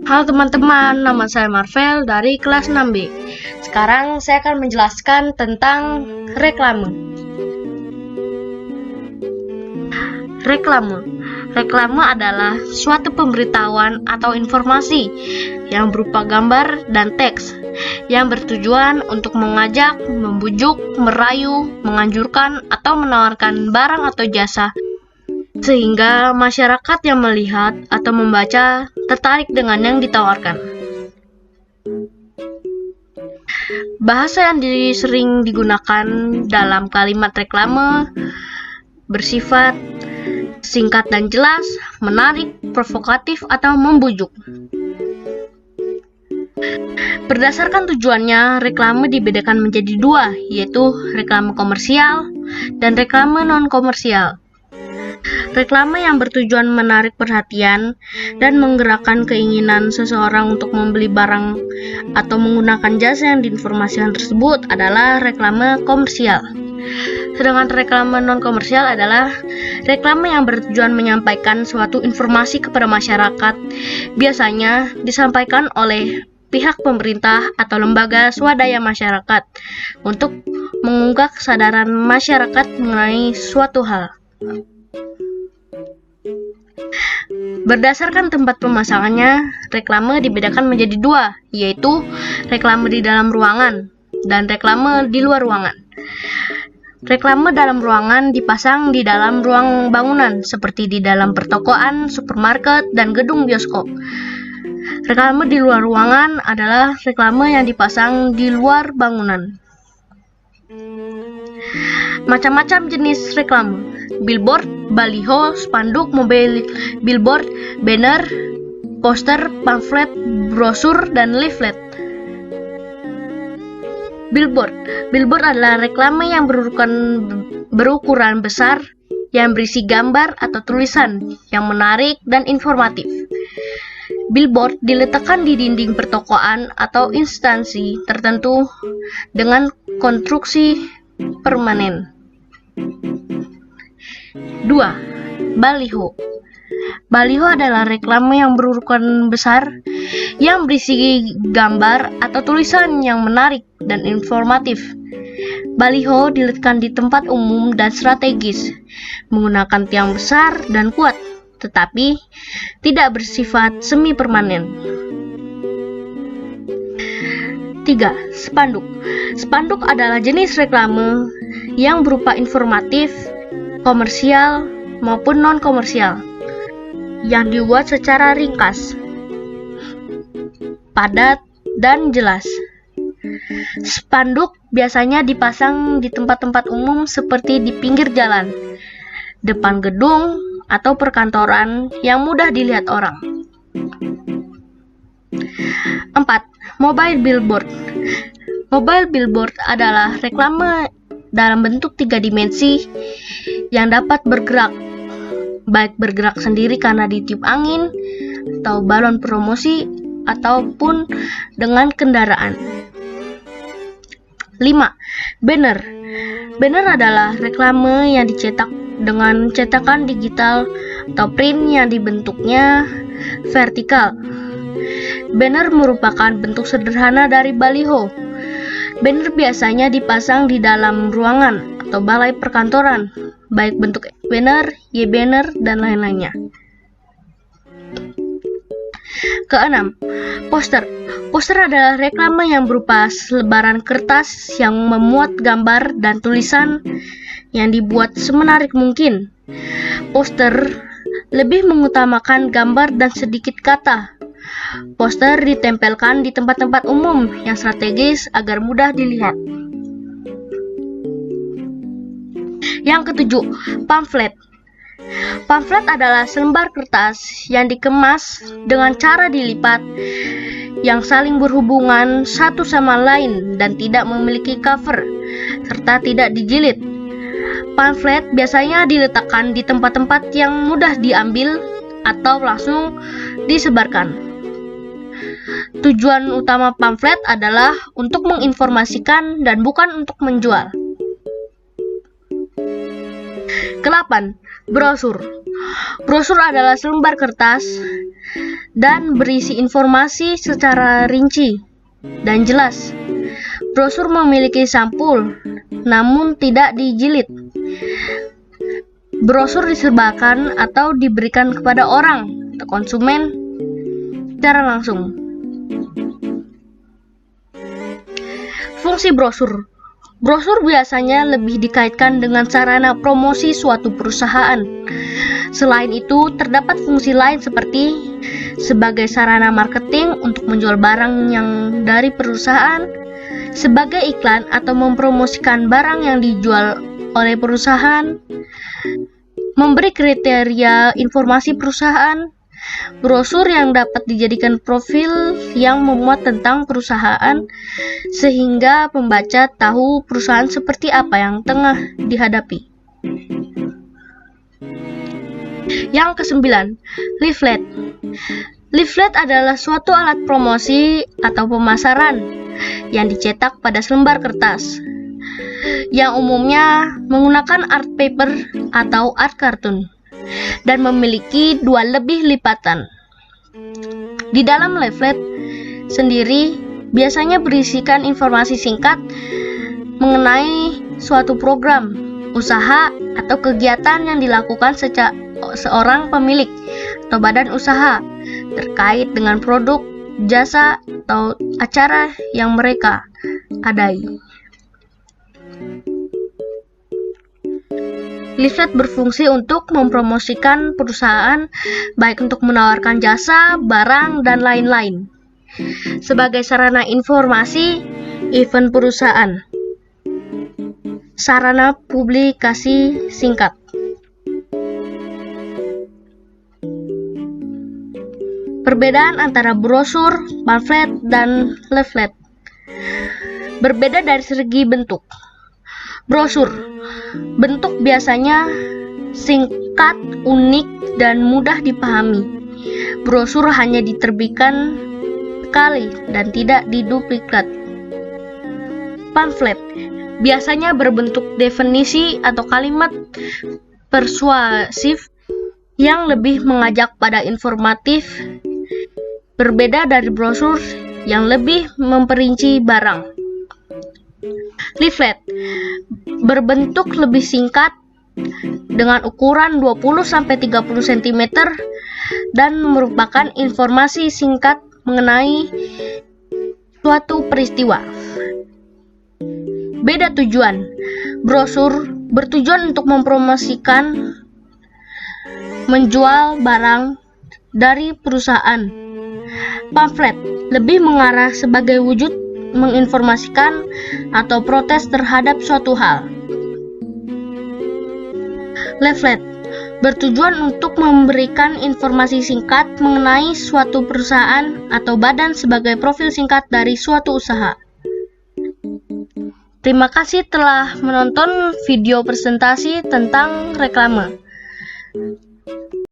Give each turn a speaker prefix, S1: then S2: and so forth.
S1: Halo teman-teman, nama saya Marvel dari kelas 6B. Sekarang saya akan menjelaskan tentang reklame. Reklame adalah suatu pemberitahuan atau informasi yang berupa gambar dan teks yang bertujuan untuk mengajak, membujuk, merayu, menganjurkan, atau menawarkan barang atau jasa sehingga masyarakat yang melihat atau membaca tertarik dengan yang ditawarkan. Bahasa yang sering digunakan dalam kalimat reklame bersifat singkat dan jelas, menarik, provokatif, atau membujuk. Berdasarkan tujuannya, reklame dibedakan menjadi dua, yaitu reklame komersial dan reklame non-komersial. Reklame yang bertujuan menarik perhatian dan menggerakkan keinginan seseorang untuk membeli barang atau menggunakan jasa yang diinformasikan tersebut adalah reklame komersial. Sedangkan reklame non-komersial adalah reklame yang bertujuan menyampaikan suatu informasi kepada masyarakat, biasanya disampaikan oleh pihak pemerintah atau lembaga swadaya masyarakat untuk mengunggah kesadaran masyarakat mengenai suatu hal. Berdasarkan tempat pemasangannya, reklame dibedakan menjadi dua, yaitu reklame di dalam ruangan dan reklame di luar ruangan. Reklame dalam ruangan dipasang di dalam ruang bangunan, seperti di dalam pertokoan, supermarket, dan gedung bioskop. Reklame di luar ruangan adalah reklame yang dipasang di luar bangunan. Macam-macam jenis reklame: billboard, baliho, spanduk, mobil billboard, banner, poster, pamflet, brosur, dan leaflet. Billboard adalah reklame yang berukuran besar yang berisi gambar atau tulisan yang menarik dan informatif. Billboard diletakkan di dinding pertokoan atau instansi tertentu dengan konstruksi permanen. 2. Baliho. Baliho adalah reklame yang berukuran besar yang berisi gambar atau tulisan yang menarik dan informatif. Baliho diletakkan di tempat umum dan strategis, menggunakan tiang besar dan kuat, tetapi tidak bersifat semi permanen. 3. Spanduk. Spanduk adalah jenis reklame yang berupa informatif, komersial maupun non-komersial, yang dibuat secara ringkas, padat, dan jelas. Spanduk biasanya dipasang di tempat-tempat umum seperti di pinggir jalan, depan gedung, atau perkantoran yang mudah dilihat orang. 4. Mobile billboard. Mobile billboard adalah reklame dalam bentuk 3 dimensi yang dapat bergerak, baik bergerak sendiri karena ditiup angin atau balon promosi ataupun dengan kendaraan. 5. Banner. Banner adalah reklame yang dicetak dengan cetakan digital atau print yang dibentuknya vertikal. Banner merupakan bentuk sederhana dari baliho. Banner biasanya dipasang di dalam ruangan atau balai perkantoran, baik bentuk banner, Y-banner, dan lain-lainnya. Keenam, poster. Poster adalah reklame yang berupa selebaran kertas yang memuat gambar dan tulisan yang dibuat semenarik mungkin. Poster lebih mengutamakan gambar dan sedikit kata. Poster ditempelkan di tempat-tempat umum yang strategis agar mudah dilihat. Yang ketujuh, pamflet. Pamflet adalah selembar kertas yang dikemas dengan cara dilipat yang saling berhubungan satu sama lain dan tidak memiliki cover serta tidak dijilid. Pamflet biasanya diletakkan di tempat-tempat yang mudah diambil atau langsung disebarkan. Tujuan utama pamflet adalah untuk menginformasikan dan bukan untuk menjual. 8. Brosur. Brosur adalah selembar kertas dan berisi informasi secara rinci dan jelas. Brosur memiliki sampul, namun tidak dijilid. Brosur disebarkan atau diberikan kepada orang atau konsumen secara langsung. Fungsi brosur. Brosur biasanya lebih dikaitkan dengan sarana promosi suatu perusahaan. Selain itu, terdapat fungsi lain seperti sebagai sarana marketing untuk menjual barang yang dari perusahaan, sebagai iklan atau mempromosikan barang yang dijual oleh perusahaan, memberi kriteria informasi perusahaan. Brosur yang dapat dijadikan profil yang memuat tentang perusahaan sehingga pembaca tahu perusahaan seperti apa yang tengah dihadapi. Yang kesembilan, leaflet. Leaflet adalah suatu alat promosi atau pemasaran yang dicetak pada selembar kertas, yang umumnya menggunakan art paper atau art cartoon dan memiliki 2 lebih lipatan. Di dalam leaflet sendiri biasanya berisikan informasi singkat mengenai suatu program, usaha, atau kegiatan yang dilakukan seorang pemilik atau badan usaha terkait dengan produk, jasa, atau acara yang mereka adai. Leaflet berfungsi untuk mempromosikan perusahaan, baik untuk menawarkan jasa, barang, dan lain-lain, sebagai sarana informasi, event perusahaan, sarana publikasi singkat. Perbedaan antara brosur, pamflet, dan leaflet. Berbeda dari segi bentuk. Brosur bentuk biasanya singkat, unik, dan mudah dipahami. Brosur hanya diterbitkan sekali dan tidak diduplikat. Pamflet biasanya berbentuk definisi atau kalimat persuasif yang lebih mengajak pada informatif, berbeda dari brosur yang lebih memperinci barang. Leaflet berbentuk lebih singkat dengan ukuran 20-30 cm dan merupakan informasi singkat mengenai suatu peristiwa. Beda tujuan. Brosur bertujuan untuk mempromosikan, menjual barang dari perusahaan. Pamflet lebih mengarah sebagai wujud menginformasikan atau protes terhadap suatu hal. Leaflet bertujuan untuk memberikan informasi singkat mengenai suatu perusahaan atau badan sebagai profil singkat dari suatu usaha. Terima kasih telah menonton video presentasi tentang reklame.